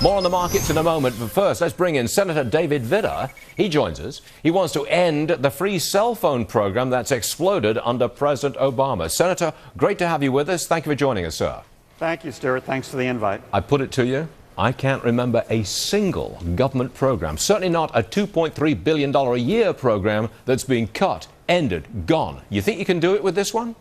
More on the markets in a moment, but first, let's bring in Senator David Vitter. He joins us. He wants to end the free cell phone program that's exploded under President Obama. Senator, great to have you with us. Thank you for joining us, sir. Thank you, Stuart. Thanks for the invite. I put it to you, I can't remember a single government program, certainly not a $2.3 billion a year program that's being cut, ended, gone. You think you can do it with this one?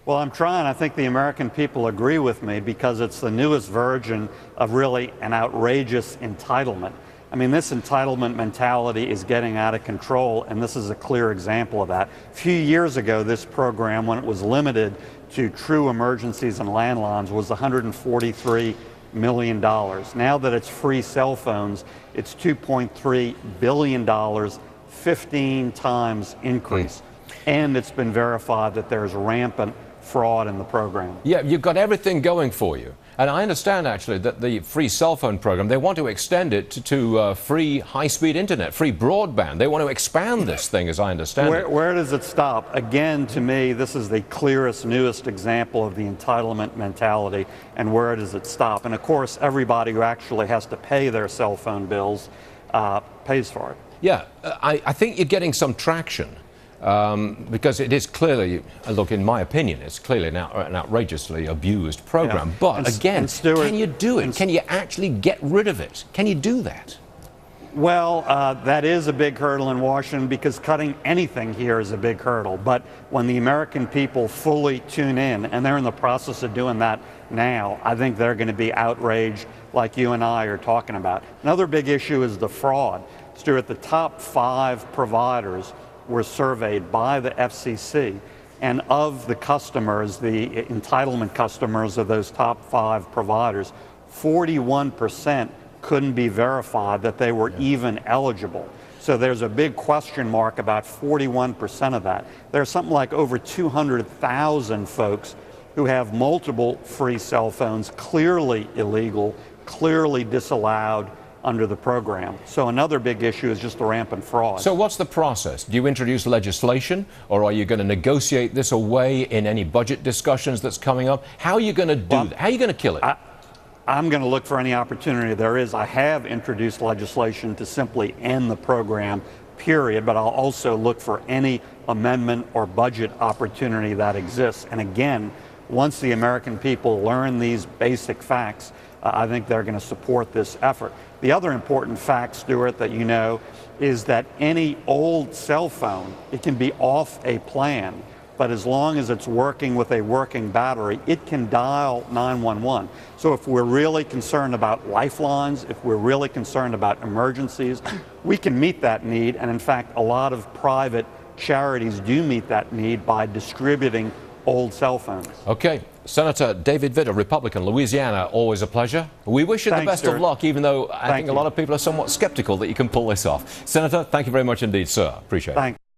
Well, I'm trying. I think the American people agree with me because it's the newest version of really an outrageous entitlement. I mean, this entitlement mentality is getting out of control, and this is a clear example of that. A few years ago, this program, when it was limited to true emergencies and landlines, was $143 million. Now that it's free cell phones, it's $2.3 billion, 15 times increase. And it's been verified that there's rampant fraud in the program. Yeah, you've got everything going for you. And I understand, actually, that the free cell phone program, they want to extend it to free high-speed internet, free broadband. They want to expand this thing, as I understand it. Where does it stop? Again, to me, this is the clearest, newest example of the entitlement mentality. And where does it stop? And, of course, everybody who actually has to pay their cell phone bills pays for it. Yeah, I think you're getting some traction. Because it is clearly, look, in my opinion, it's clearly an outrageously abused program. Yeah. But again, Stuart, can you do it? Can you actually get rid of it? Can you do that? Well, that is a big hurdle in Washington because cutting anything here is a big hurdle. But when the American people fully tune in, and they're in the process of doing that now, I think they're going to be outraged like you and I are talking about. Another big issue is the fraud. Stuart, the top 5 providers were surveyed by the FCC, and of the customers, the entitlement customers of those top 5 providers, 41% couldn't be verified that they were even eligible. So there's a big question mark about 41% of that. There's something like over 200,000 folks who have multiple free cell phones, clearly illegal, clearly disallowed under the program. So another big issue is just the rampant fraud. So what's the process? Do you introduce legislation, or are you going to negotiate this away in any budget discussions that's coming up? How are you going to do that? How are you going to kill it? I'm going to look for any opportunity there is. I have introduced legislation to simply end the program, period, but I'll also look for any amendment or budget opportunity that exists. And again, once the American people learn these basic facts, I think they're going to support this effort. The other important fact, Stuart, that you know, is that any old cell phone, it can be off a plan, but as long as it's working with a working battery, it can dial 911. So if we're really concerned about lifelines, if we're really concerned about emergencies, we can meet that need. And in fact, a lot of private charities do meet that need by distributing old cell phones. Okay. Senator David Vitter, Republican, Louisiana, always a pleasure. We wish you the best of luck, even though I think a lot of people are somewhat skeptical that you can pull this off. Senator, thank you very much indeed, sir. Appreciate it.